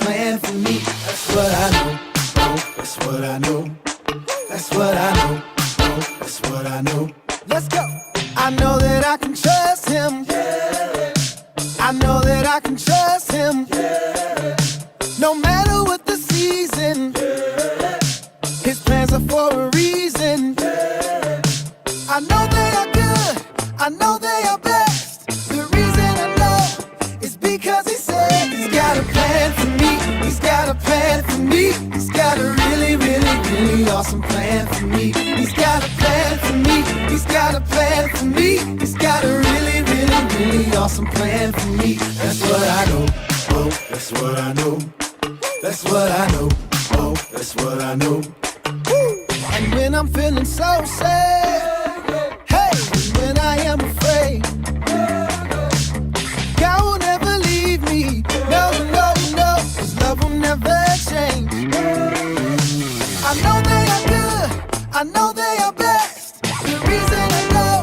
plan for me. That's what I know. Oh, that's what I know. That's what I know. Oh, that's what I know. Let's go. I know that I can trust him. Yeah. I know that I can trust him. Yeah. No matter what the season. Yeah. His plans are for a reason. Yeah. I know they are good. I know they are best. The reason I know is because he said he's got a plan for me. He's got a plan for me. He's got a really, really, really awesome plan for me. He's got a plan for me. He's got a plan for me. He's got a really, really, really awesome plan for me. That's what I know. Oh, that's what I know. That's what I know. Oh, that's what I know. And when I'm feeling so sad, hey, when I am afraid, God will never leave me. No, no, no, His love will never change. I know they are good. I know they are best. The reason I know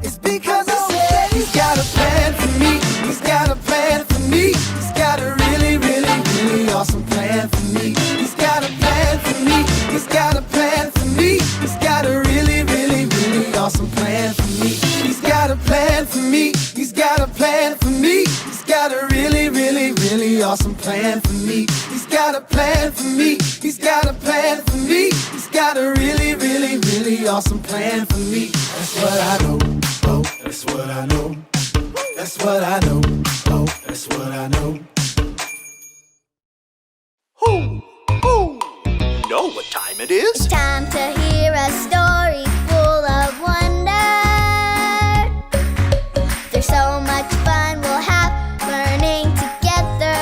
is because He said He's got a plan for me. He's got a plan for me. He's got a really, really, really awesome plan for me. He's got a plan for me. He's got a plan for me. He's got a really, really, really awesome plan for me. He's got a plan for me. He's got a plan for me. He's got a really, really, really awesome plan for me. He's got a plan for me. He's got a plan for me. He's got a really, really, really awesome plan for me. That's what I know. Oh, that's what I know. That's what I know. Oh, that's what I know. Who know what time it is? It's time to hear a story full of wonder. There's so much fun we'll have learning together.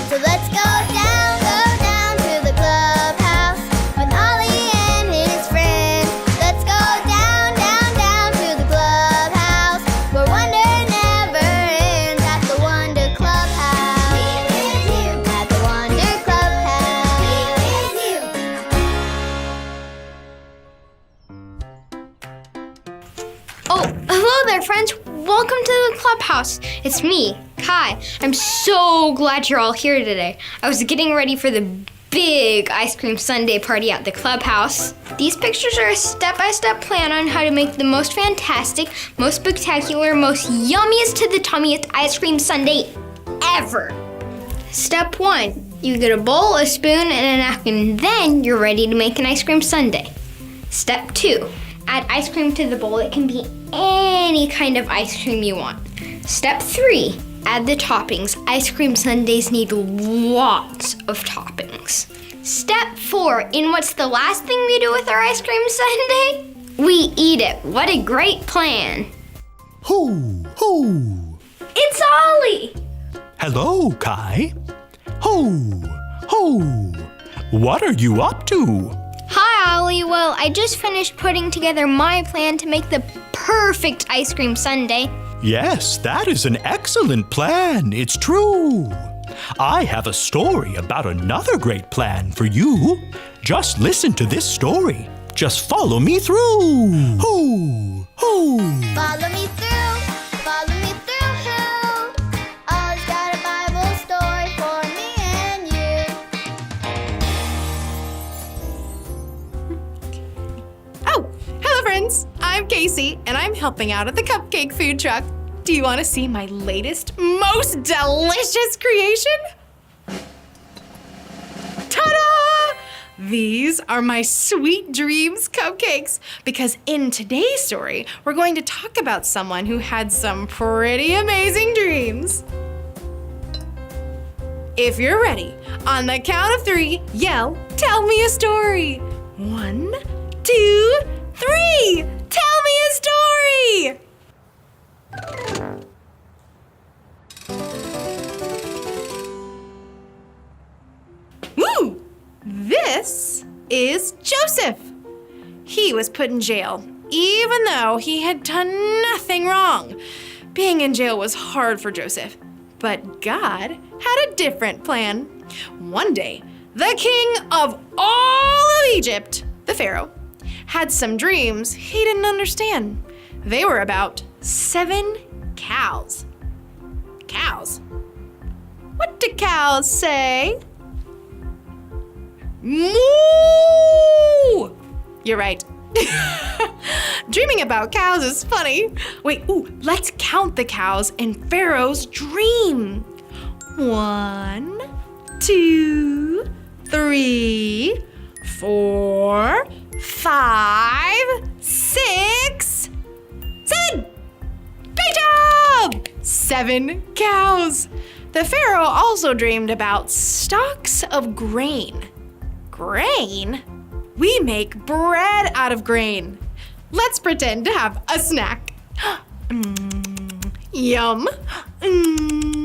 So let's go down to the clubhouse with Ollie and his friends. Let's go down to the clubhouse where wonder never ends at the Wonder Clubhouse. At the Wonder Clubhouse. Oh, hello there, friends. Welcome to the clubhouse. It's me, Kai. I'm so glad you're all here today. I was getting ready for the big ice cream sundae party at the clubhouse. These pictures are a step-by-step plan on how to make the most fantastic, most spectacular, most yummiest to the tummiest ice cream sundae ever. Step 1, you get a bowl, a spoon, and a napkin, then you're ready to make an ice cream sundae. Step 2, add ice cream to the bowl. It can be any kind of ice cream you want. Step 3, add the toppings. Ice cream sundaes need lots of toppings. Step 4, and what's the last thing we do with our ice cream sundae? We eat it. What a great plan. Who? It's Ollie. Hello, Kai. Who? What are you up to? Hi, Ollie. Well, I just finished putting together my plan to make the perfect ice cream sundae. Yes, that is an excellent plan. It's true. I have a story about another great plan for you. Just listen to this story. Just follow me through. Who? Follow me through, follow me through, who? Ollie's got a Bible story for me and you. Oh, hello friends. I'm Casey, and I'm helping out at the cupcake food truck. Do you want to see my latest, most delicious creation? Ta-da! These are my Sweet Dreams cupcakes, because in today's story, we're going to talk about someone who had some pretty amazing dreams. If you're ready, on the count of 3, yell, "Tell me a story." 1, 2, 3! Tell me a story! Woo! This is Joseph. He was put in jail, even though he had done nothing wrong. Being in jail was hard for Joseph, but God had a different plan. One day, the king of all of Egypt, the Pharaoh, had some dreams he didn't understand. They were about 7 cows. Cows? What do cows say? Moo! You're right. Dreaming about cows is funny. Wait, let's count the cows in Pharaoh's dream. 1, 2, 3, 4, 5, 6, 7. Great job! 7 cows. The Pharaoh also dreamed about stalks of grain. Grain? We make bread out of grain. Let's pretend to have a snack. Yum. Yum!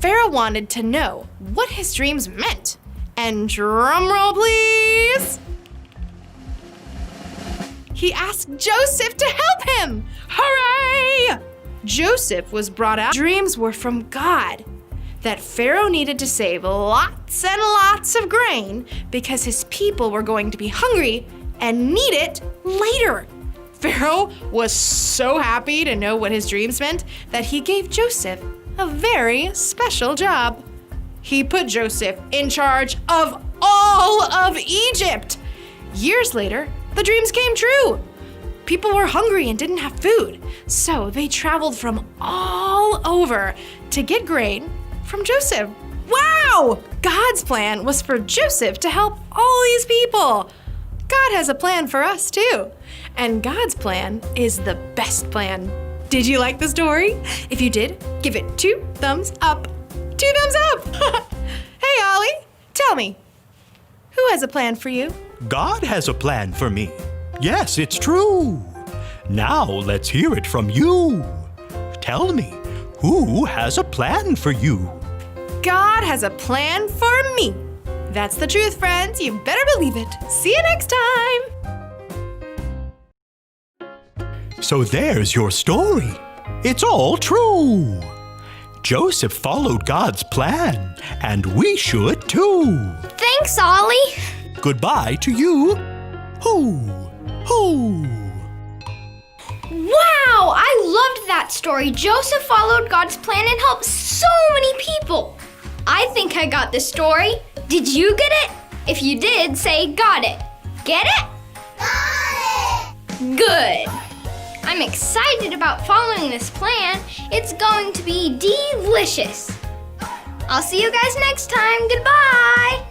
Pharaoh wanted to know what his dreams meant. And drum roll, please. He asked Joseph to help him. Hooray! Joseph was brought out. Dreams were from God. That Pharaoh needed to save lots and lots of grain because his people were going to be hungry and need it later. Pharaoh was so happy to know what his dreams meant that he gave Joseph a very special job. He put Joseph in charge of all of Egypt. Years later, the dreams came true. People were hungry and didn't have food, so they traveled from all over to get grain from Joseph. Wow! God's plan was for Joseph to help all these people. God has a plan for us too. And God's plan is the best plan. Did you like the story? If you did, give it 2 thumbs up. 2 thumbs up! Hey, Ollie, tell me, who has a plan for you? God has a plan for me. Yes, it's true. Now let's hear it from you. Tell me, who has a plan for you? God has a plan for me. That's the truth, friends. You better believe it. See you next time. So there's your story. It's all true. Joseph followed God's plan, and we should too. Thanks, Ollie. Goodbye to you. Hoo, hoo. Wow, I loved that story. Joseph followed God's plan and helped so many people. I think I got the story. Did you get it? If you did, say got it. Get it? Got it! Good. I'm excited about following this plan. It's going to be delicious. I'll see you guys next time. Goodbye.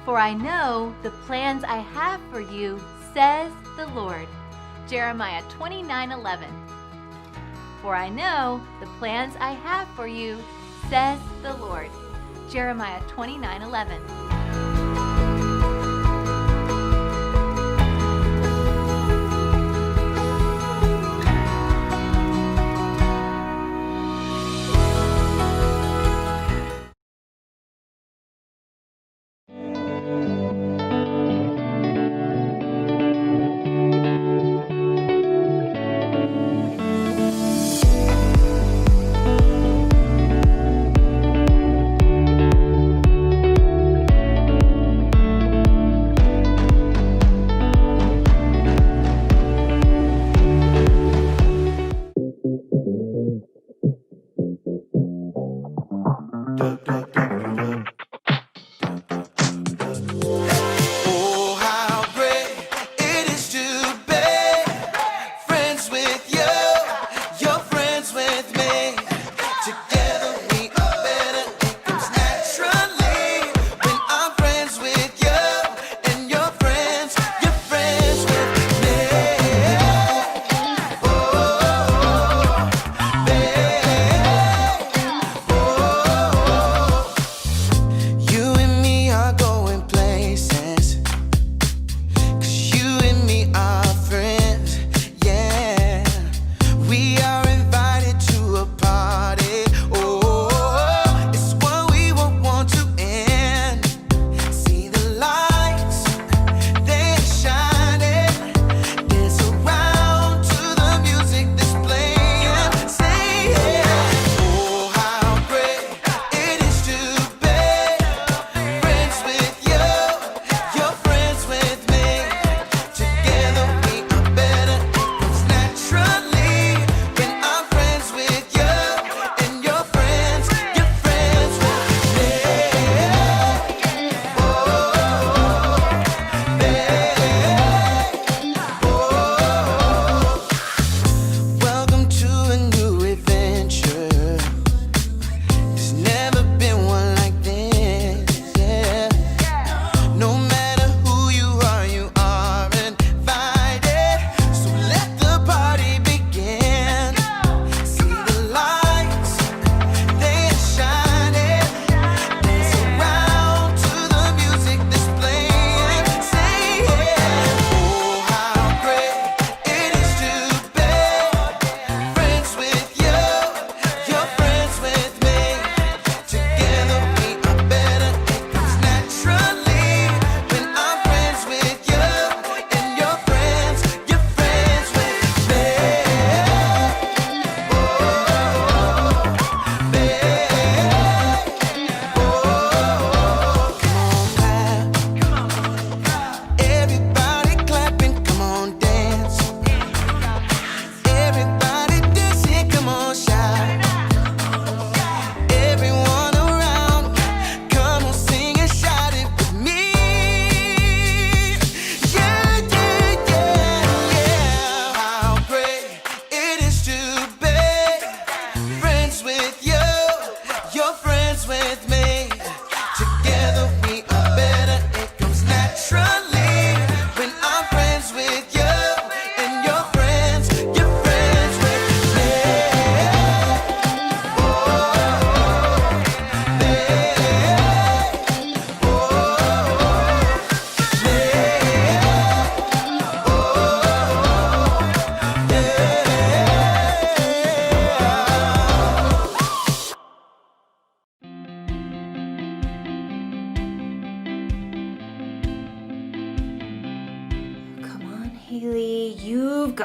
For I know the plans I have for you, says the Lord. Jeremiah 29:11. For I know the plans I have for you, says the Lord. Jeremiah 29:11.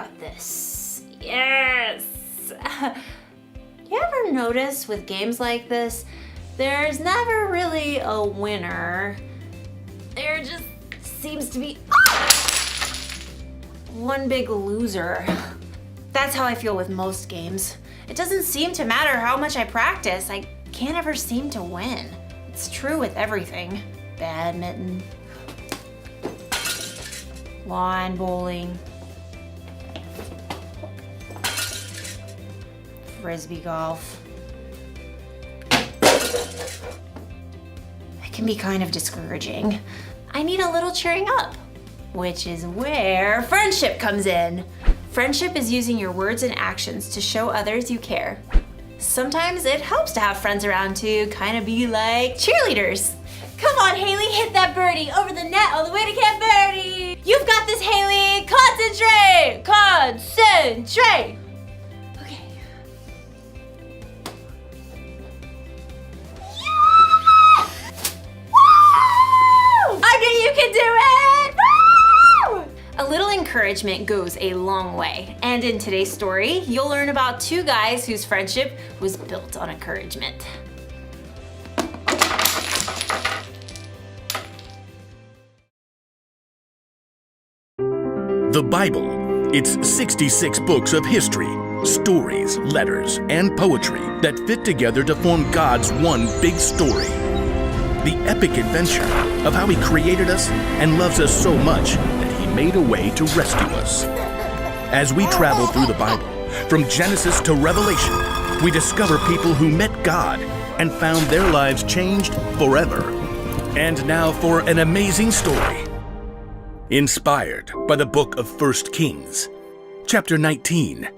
got this. Yes! You ever notice with games like this, there's never really a winner. There just seems to be one big loser. That's how I feel with most games. It doesn't seem to matter how much I practice, I can't ever seem to win. It's true with everything. Badminton, lawn bowling, frisbee golf. It can be kind of discouraging. I need a little cheering up, which is where friendship comes in. Friendship is using your words and actions to show others you care. Sometimes it helps to have friends around to kind of be like cheerleaders. Come on, Haley, hit that birdie over the net all the way to Camp Verde. You've got this, Haley. Concentrate. Concentrate. Okay. Yeah! Woo! I knew you could do it. Woo! A little encouragement goes a long way. And in today's story, you'll learn about two guys whose friendship was built on encouragement. The Bible. It's 66 books of history, stories, letters, and poetry that fit together to form God's one big story. The epic adventure of how He created us and loves us so much that He made a way to rescue us. As we travel through the Bible, from Genesis to Revelation, we discover people who met God and found their lives changed forever. And now for an amazing story. Inspired by the book of 1 Kings, chapter 19.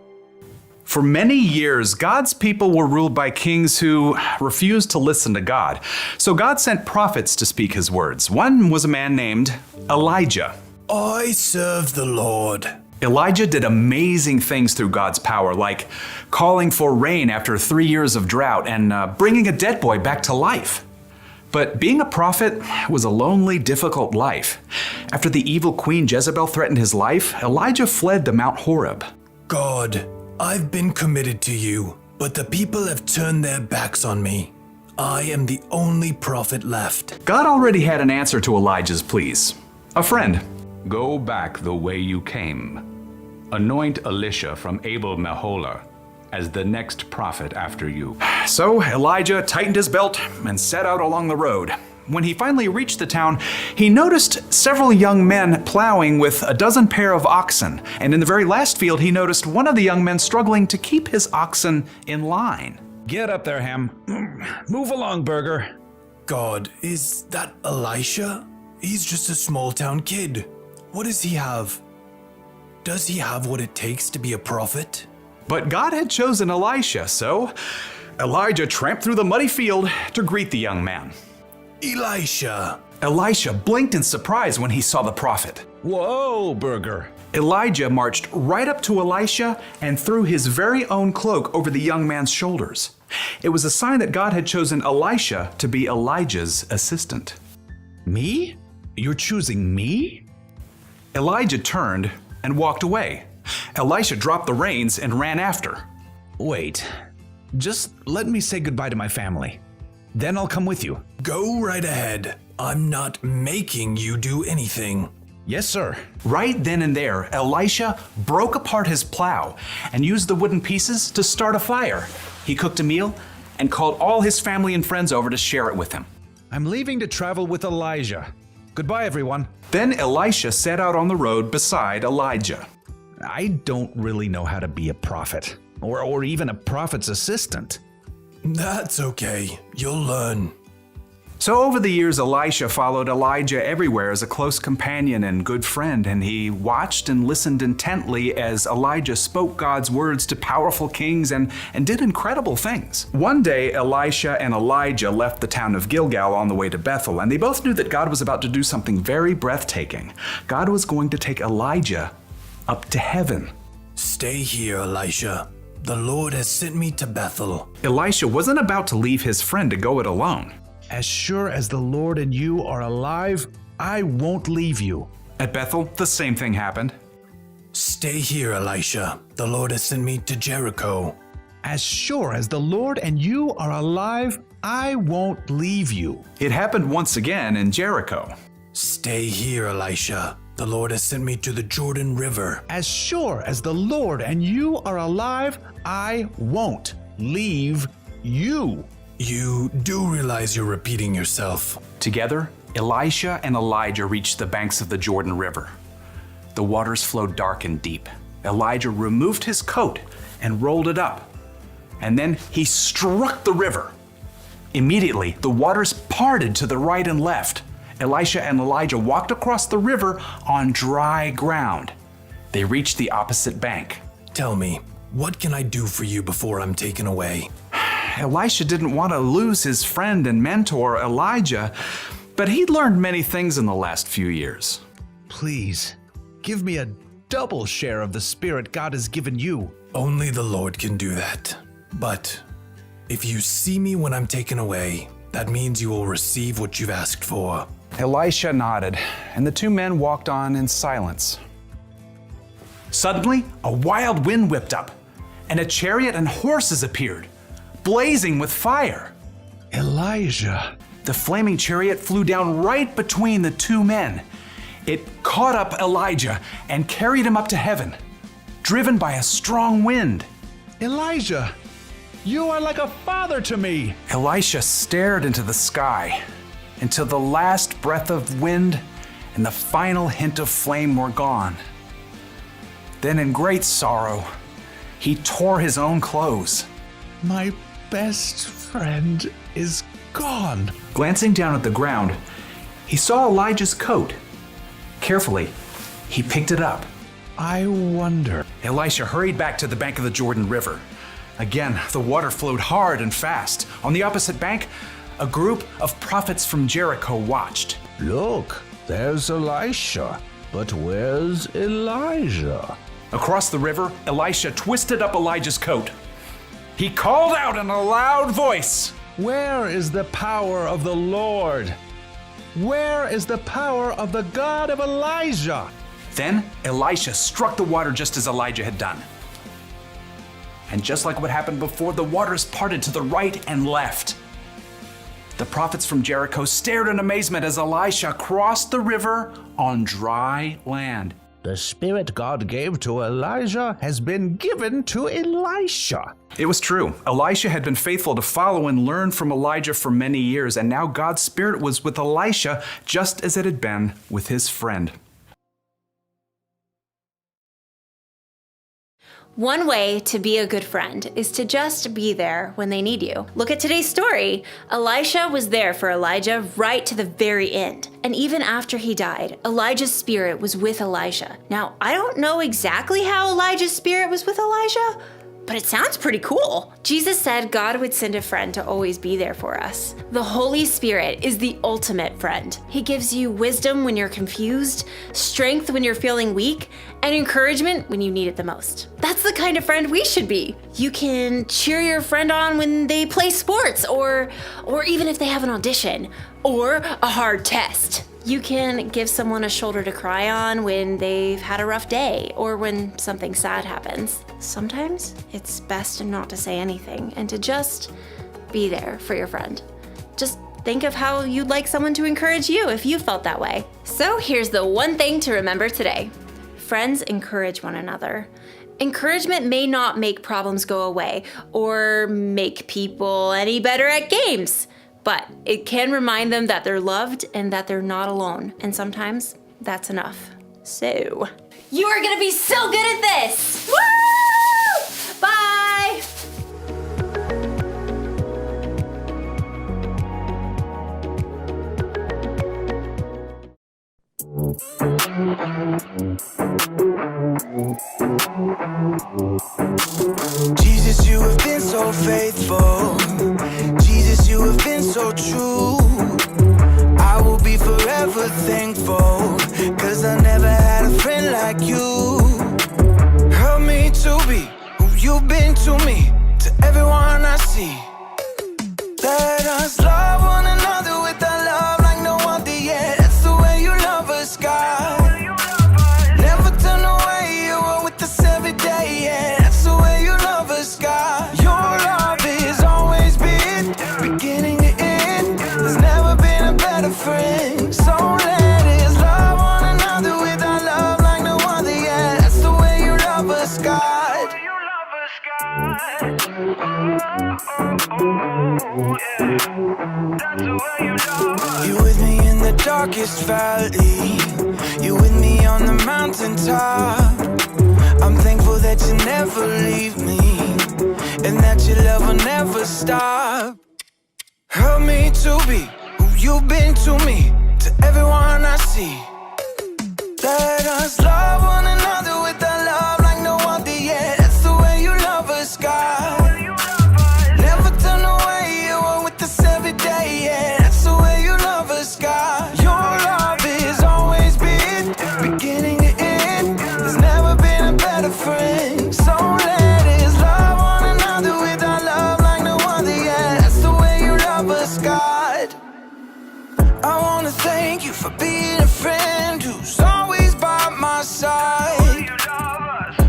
For many years, God's people were ruled by kings who refused to listen to God. So God sent prophets to speak His words. One was a man named Elijah. I serve the Lord. Elijah did amazing things through God's power, like calling for rain after 3 years of drought and bringing a dead boy back to life. But being a prophet was a lonely, difficult life. After the evil queen Jezebel threatened his life, Elijah fled to Mount Horeb. God, I've been committed to you, but the people have turned their backs on me. I am the only prophet left. God already had an answer to Elijah's pleas. A friend. Go back the way you came. Anoint Elisha from Abel Meholah as the next prophet after you. So Elijah tightened his belt and set out along the road. When he finally reached the town, he noticed several young men plowing with a dozen pair of oxen. And in the very last field, he noticed one of the young men struggling to keep his oxen in line. Get up there, Ham. Move along, Burger. God, is that Elisha? He's just a small town kid. What does he have? Does he have what it takes to be a prophet? But God had chosen Elisha, so Elijah tramped through the muddy field to greet the young man. Elisha. Elisha blinked in surprise when he saw the prophet. Whoa, Burger. Elijah marched right up to Elisha and threw his very own cloak over the young man's shoulders. It was a sign that God had chosen Elisha to be Elijah's assistant. Me? You're choosing me? Elijah turned and walked away. Elisha dropped the reins and ran after. Wait, just let me say goodbye to my family. Then I'll come with you. Go right ahead. I'm not making you do anything. Yes, sir. Right then and there, Elisha broke apart his plow and used the wooden pieces to start a fire. He cooked a meal and called all his family and friends over to share it with him. I'm leaving to travel with Elijah. Goodbye, everyone. Then Elisha set out on the road beside Elijah. I don't really know how to be a prophet, or even a prophet's assistant. That's okay. You'll learn. So over the years, Elisha followed Elijah everywhere as a close companion and good friend, and he watched and listened intently as Elijah spoke God's words to powerful kings and did incredible things. One day, Elisha and Elijah left the town of Gilgal on the way to Bethel, and they both knew that God was about to do something very breathtaking. God was going to take Elijah up to heaven. Stay here, Elisha. The Lord has sent me to Bethel. Elisha wasn't about to leave his friend to go it alone. As sure as the Lord and you are alive, I won't leave you. At Bethel, the same thing happened. Stay Stay here, Elisha. The Lord has sent me to Jericho. As sure as the Lord and you are alive, I won't leave you. It happened once again in Jericho. Stay here, Elisha. The Lord has sent me to the Jordan River. As sure as the Lord and you are alive, I won't leave you. You do realize you're repeating yourself. Together, Elisha and Elijah reached the banks of the Jordan River. The waters flowed dark and deep. Elijah removed his coat and rolled it up, and then he struck the river. Immediately, the waters parted to the right and left. Elisha and Elijah walked across the river on dry ground. They reached the opposite bank. Tell me, what can I do for you before I'm taken away? Elisha didn't want to lose his friend and mentor, Elijah, but he'd learned many things in the last few years. Please, give me a double share of the Spirit God has given you. Only the Lord can do that. But if you see me when I'm taken away, that means you will receive what you've asked for. Elisha nodded, and the two men walked on in silence. Suddenly, a wild wind whipped up, and a chariot and horses appeared, blazing with fire. Elijah. The flaming chariot flew down right between the two men. It caught up Elijah and carried him up to heaven, driven by a strong wind. Elijah, you are like a father to me. Elisha stared into the sky until the last breath of wind and the final hint of flame were gone. Then, in great sorrow, he tore his own clothes. My best friend is gone. Glancing down at the ground, he saw Elijah's coat. Carefully, he picked it up. I wonder. Elisha hurried back to the bank of the Jordan River. Again, the water flowed hard and fast. On the opposite bank, a group of prophets from Jericho watched. Look, there's Elisha. But where's Elijah? Across the river, Elisha twisted up Elijah's coat. He called out in a loud voice, Where is the power of the Lord? Where is the power of the God of Elijah? Then Elisha struck the water just as Elijah had done. And just like what happened before, the waters parted to the right and left. The prophets from Jericho stared in amazement as Elisha crossed the river on dry land. The Spirit God gave to Elijah has been given to Elisha. It was true. Elisha had been faithful to follow and learn from Elijah for many years, and now God's Spirit was with Elisha just as it had been with his friend. One way to be a good friend is to just be there when they need you. Look at today's story. Elisha was there for Elijah right to the very end. And even after he died, Elijah's spirit was with Elisha. Now, I don't know exactly how Elijah's spirit was with Elijah, but it sounds pretty cool. Jesus said God would send a friend to always be there for us. The Holy Spirit is the ultimate friend. He gives you wisdom when you're confused, strength when you're feeling weak, and encouragement when you need it the most. That's the kind of friend we should be. You can cheer your friend on when they play sports, or even if they have an audition, or a hard test. You can give someone a shoulder to cry on when they've had a rough day or when something sad happens. Sometimes it's best not to say anything and to just be there for your friend. Just think of how you'd like someone to encourage you if you felt that way. So here's the one thing to remember today. Friends encourage one another. Encouragement may not make problems go away or make people any better at games, but it can remind them that they're loved and that they're not alone. And sometimes that's enough. So, you are gonna be so good at this! Woo! Bye! Jesus, you have been so faithful. Jesus, you have been so true. I will be forever thankful, 'cause I never had a friend like you. Help me to be who you've been to me, to everyone I see. Let us love one another with a love like no other yet. That's the way you love us, God. Never turn away, you are with You with me in the darkest valley. You with me on the mountaintop. I'm thankful that you never leave me, and that your love will never stop. Help me to be who you've been to me, to everyone I see. Let us love one another with a love like no other yet. That's the way you love us, God. Never turn away, you are with us every day, yeah. That's the way you love us, God. Your love has always been beginning to end. There's never been a better friend. So let us love one another with our love like no other, yeah. That's the way you love us, God. I wanna thank you for being a friend who's always by my side.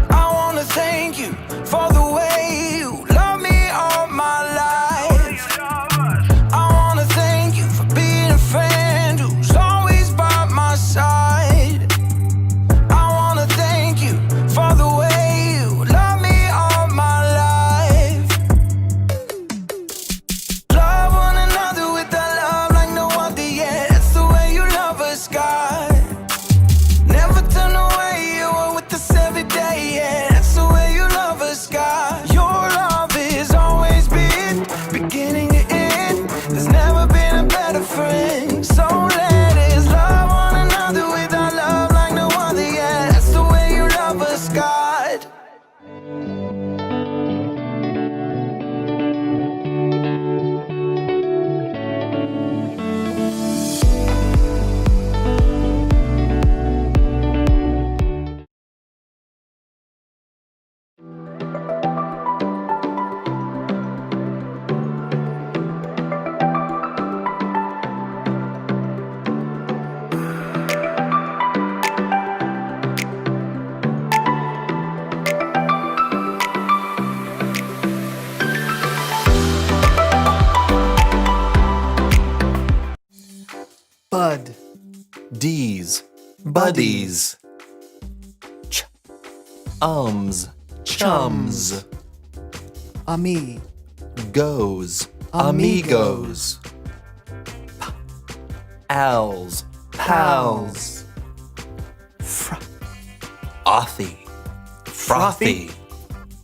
I wanna thank you for the way you love me all my life. I wanna thank you for being a friend who's always by my side. I wanna thank you for the way you love me all my life. Love one another with a love like no other, yeah. That's the way you love us, God. Never turn away, you are with us every day, yeah. That's the way you love us, God. Your love has always been beginning to end. There's never been a better friend. So let us love one another with our love like no other, yeah. That's the way you love us, God. Bud. D's. Buddies. Chums. Ami. Goes. Amigos. Als. Pals. Frothy. Frothy.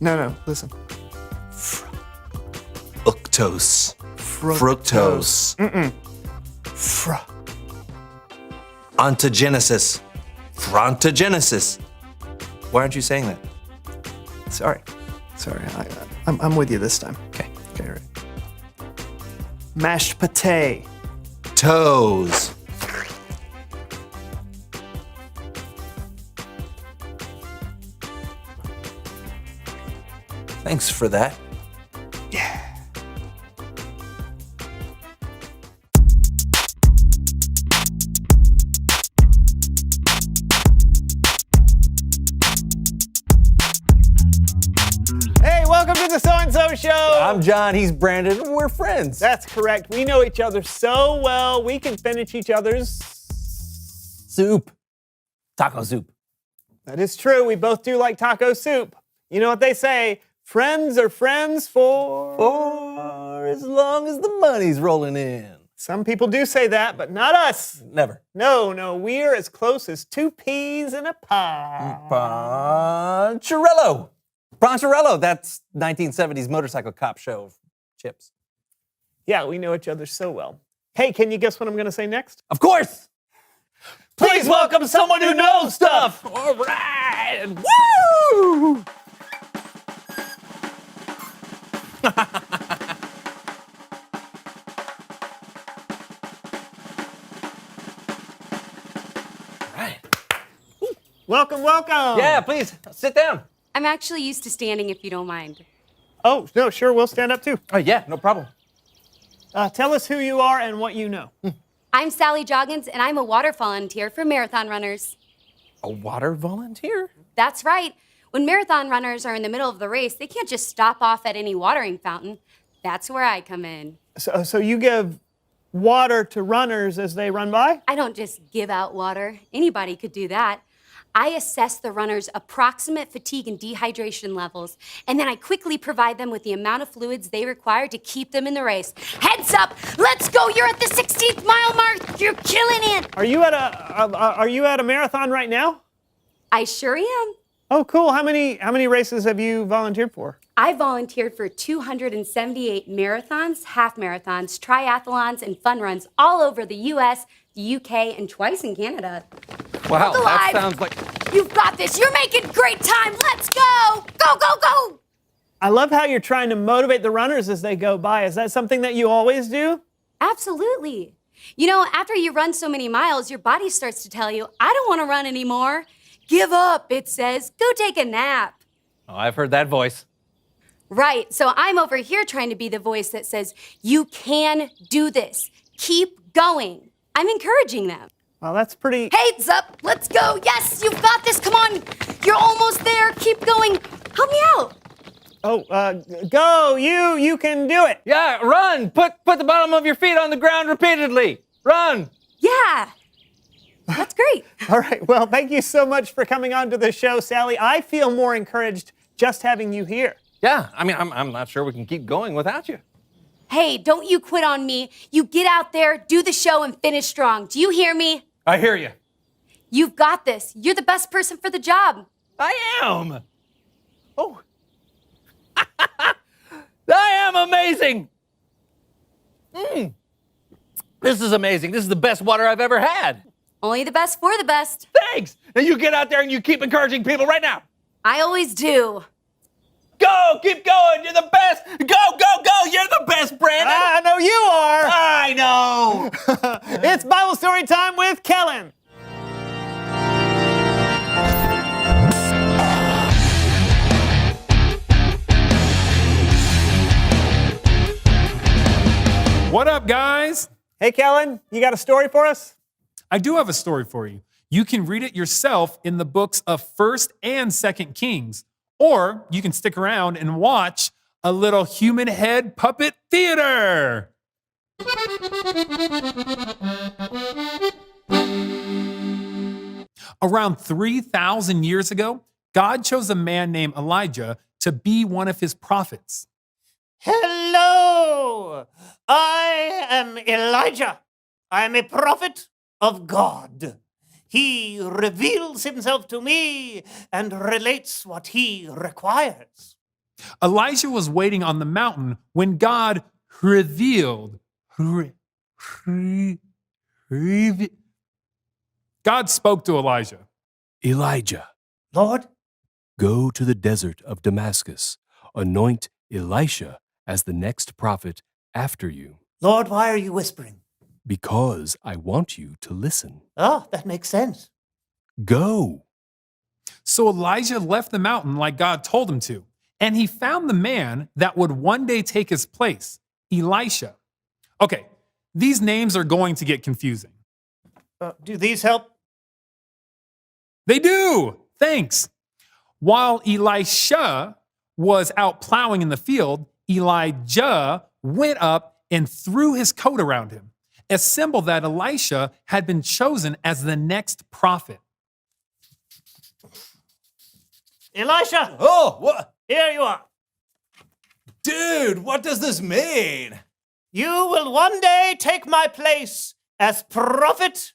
No, listen. Fructose. Fructose. Ontogenesis. Frontogenesis. Why aren't you saying that? Sorry. I'm with you this time. Okay. Okay, right. Mashed pate. Toes. Thanks for that. Yeah. Hey, welcome to the So-and-So Show. I'm John, he's Brandon, and we're friends. That's correct. We know each other so well, we can finish each other's Soup. Taco soup. That is true. We both do like taco soup. You know what they say, friends are friends For as long as the money's rolling in. Some people do say that, but not us. Never. No, we're as close as two peas in a pod. Poncherello. Poncherello, that's 1970s motorcycle cop show. Chips. Yeah, we know each other so well. Hey, can you guess what I'm going to say next? Of course. Please welcome someone who knows stuff. All right. Woo! Welcome. Yeah, please, sit down. I'm actually used to standing if you don't mind. Oh, no, sure, we'll stand up too. Oh, yeah, no problem. Tell us who you are and what you know. I'm Sally Joggins, and I'm a water volunteer for Marathon Runners. A water volunteer? That's right. When marathon runners are in the middle of the race, they can't just stop off at any watering fountain. That's where I come in. So you give water to runners as they run by? I don't just give out water. Anybody could do that. I assess the runners' approximate fatigue and dehydration levels, and then I quickly provide them with the amount of fluids they require to keep them in the race. Heads up! Let's go! You're at the 16th mile mark! You're killing it! Are you at a marathon right now? I sure am. Oh, cool. How many races have you volunteered for? I volunteered for 278 marathons, half marathons, triathlons, and fun runs all over the US, the UK, and twice in Canada. Wow, Look that alive. sounds like... You've got this. You're making great time. Let's go. Go, go, go. I love how you're trying to motivate the runners as they go by. Is that something that you always do? Absolutely. You know, after you run so many miles, your body starts to tell you, I don't want to run anymore. Give up, it says. Go take a nap. Oh, I've heard that voice. Right. So I'm over here trying to be the voice that says, you can do this. Keep going. I'm encouraging them. Well, that's pretty... Heads up. Let's go. Yes, you've got this. Come on. You're almost there. Keep going. Help me out. Oh, go. You can do it. Yeah, run. Put the bottom of your feet on the ground repeatedly. Run. Yeah. That's great. All right. Well, thank you so much for coming on to the show, Sally. I feel more encouraged just having you here. Yeah, I mean, I'm not sure we can keep going without you. Hey, don't you quit on me. You get out there, do the show, and finish strong. Do you hear me? I hear you. You've got this. You're the best person for the job. I am. Oh. I am amazing. This is amazing. This is the best water I've ever had. Only the best for the best. Thanks. Now you get out there and you keep encouraging people right now. I always do. Go, keep going. You're the best. Go, go, go. You're the best, Brandon. I know you are. I know. It's Bible story time with Kellen. What up, guys? Hey, Kellen, you got a story for us? I do have a story for you. You can read it yourself in the books of 1st and 2nd Kings, or you can stick around and watch a little human head puppet theater. Around 3,000 years ago, God chose a man named Elijah to be one of his prophets. Hello! I am Elijah. I am a prophet of God. He reveals himself to me and relates what he requires. Elijah was waiting on the mountain when God revealed. God spoke to Elijah. Elijah. Lord? Go to the desert of Damascus. Anoint Elisha as the next prophet after you. Lord, why are you whispering? Because I want you to listen. Oh, that makes sense. Go. So Elijah left the mountain like God told him to, and he found the man that would one day take his place, Elisha. Okay, these names are going to get confusing. Do these help? They do. Thanks. While Elisha was out plowing in the field, Elijah went up and threw his coat around him, a symbol that Elisha had been chosen as the next prophet. Elisha! Oh, what? Here you are. Dude, what does this mean? You will one day take my place as prophet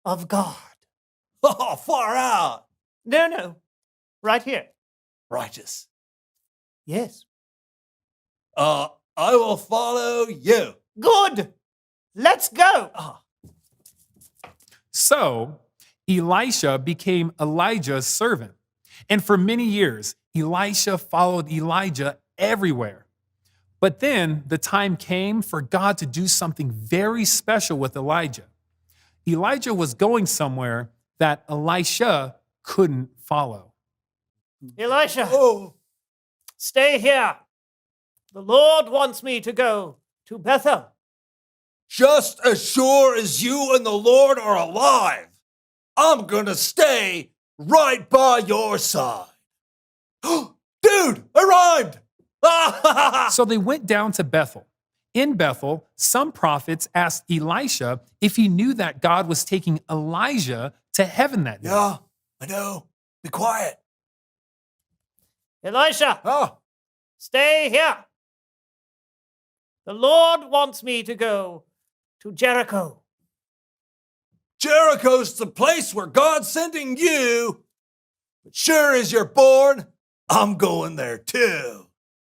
of God. Oh, far out. No. Right here. Righteous. Yes. I will follow you. Good. Let's go. So Elisha became Elijah's servant. And for many years, Elisha followed Elijah everywhere. But then the time came for God to do something very special with Elijah. Elijah was going somewhere that Elisha couldn't follow. Elisha, stay here. The Lord wants me to go to Bethel. Just as sure as you and the Lord are alive, I'm gonna stay right by your side. Dude, I rhymed! So they went down to Bethel. In Bethel, some prophets asked Elisha if he knew that God was taking Elijah to heaven that day. Yeah, I know. Be quiet. Elisha! Oh. Stay here. The Lord wants me to go to Jericho. Jericho's the place where God's sending you. But sure as you're born, I'm going there too.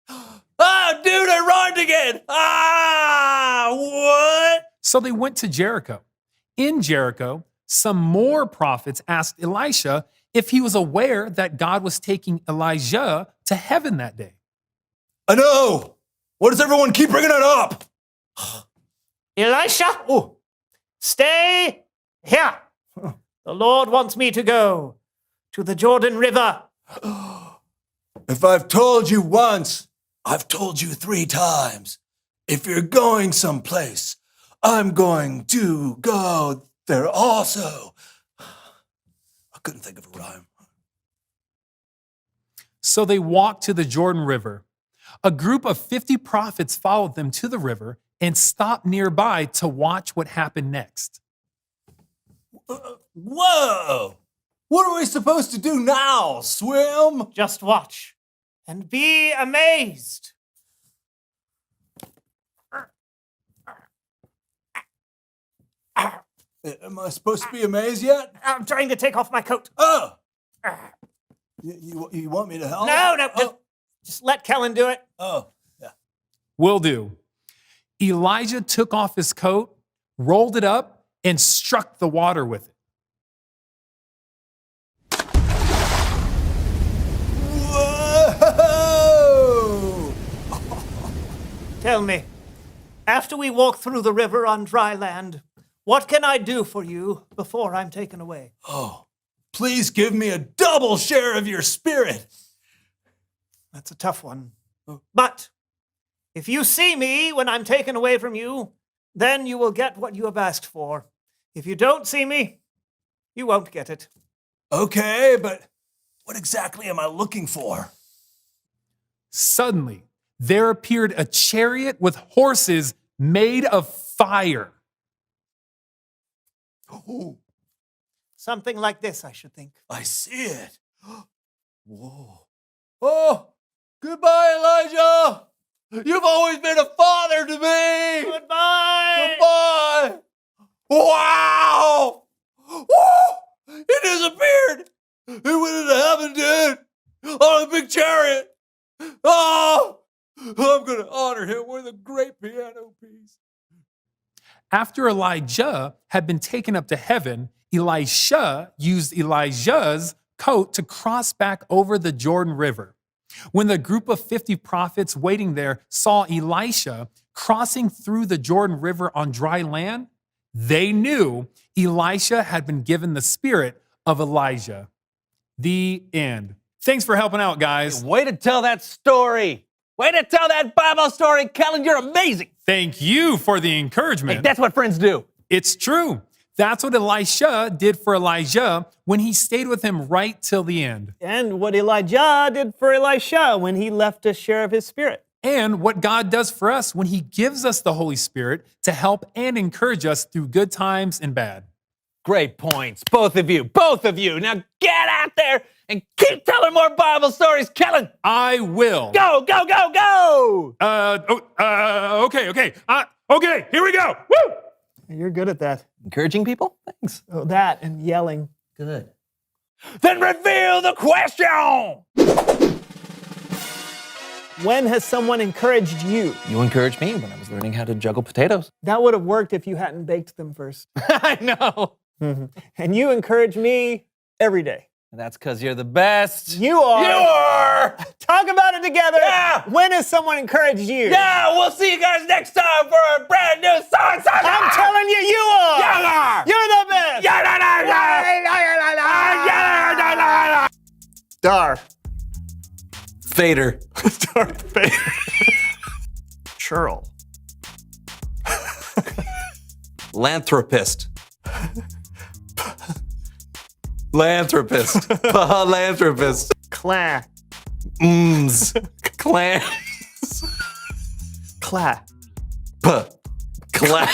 Ah, dude, I rhymed again. Ah, what? So they went to Jericho. In Jericho, some more prophets asked Elisha if he was aware that God was taking Elijah to heaven that day. I know. What does everyone keep bringing it up? Elisha! Oh. Stay here. The Lord wants me to go to the Jordan River. If I've told you once, I've told you 3 times. If you're going someplace, I'm going to go there also. I couldn't think of a rhyme. So they walked to the Jordan River. A group of 50 prophets followed them to the river and stopped nearby to watch what happened next. Whoa! What are we supposed to do now? Swim? Just watch and be amazed. Am I supposed to be amazed yet? I'm trying to take off my coat. Oh! You want me to help? No, just let Kellen do it. Oh, yeah. Will do. Elijah took off his coat, rolled it up, and struck the water with it. Whoa! Tell me, after we walk through the river on dry land, what can I do for you before I'm taken away? Oh, please give me a double share of your spirit. That's a tough one. But if you see me when I'm taken away from you, then you will get what you have asked for. If you don't see me, you won't get it. Okay, but what exactly am I looking for? Suddenly, there appeared a chariot with horses made of fire. Oh, Something like this, I should think. I see it. Whoa. Oh, goodbye, Elijah. You've always been a father to me. Goodbye. Goodbye. Wow. Whoa. It disappeared. It went into heaven, dude. On a big chariot. Oh, I'm going to honor him with a great piano piece. After Elijah had been taken up to heaven, Elisha used Elijah's coat to cross back over the Jordan River. When the group of 50 prophets waiting there saw Elisha crossing through the Jordan River on dry land, they knew Elisha had been given the spirit of Elijah. The end. Thanks for helping out, guys. Hey, way to tell that story. Way to tell that Bible story, Kellen. You're amazing. Thank you for the encouragement. Hey, that's what friends do. It's true. That's what Elisha did for Elijah when he stayed with him right till the end. And what Elijah did for Elisha when he left a share of his spirit. And what God does for us when he gives us the Holy Spirit to help and encourage us through good times and bad. Great points, both of you. Now get out there and keep telling more Bible stories, Kellen. I will. Go, go, go, go. Okay, here we go. Woo! You're good at that. Encouraging people? Thanks. Oh, that and yelling. Good. Then reveal the question. When has someone encouraged you? You encouraged me when I was learning how to juggle potatoes. That would have worked if you hadn't baked them first. I know. And you encourage me every day. That's because you're the best. You are. You are. Talk about it together. Yeah. When has someone encouraged you? Yeah, we'll see you guys next time for a brand new song. I'm telling you, you are. You are. You're the best. Dar. Fader. Darth Vader. Churl. Lanthropist. Lanthropist. Lanthropist. Cla. Clan. Cla. Clan.